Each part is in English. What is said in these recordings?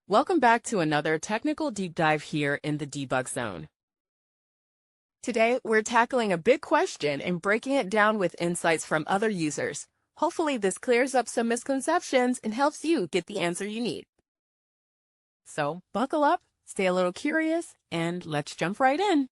Welcome back to another technical deep dive here in the Debug Zone. Today, we're tackling a big question and breaking it down with insights from other users. Hopefully, this clears up some misconceptions and helps you get the answer you need. So, buckle up, stay a little curious, and let's jump right in.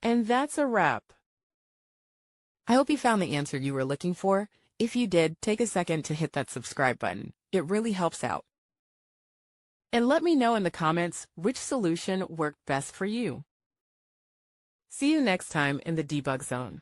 And that's a wrap. I hope you found the answer you were looking for. If you did, take a second to hit that subscribe button. It really helps out. And let me know in the comments which solution worked best for you. See you next time in the Debug Zone.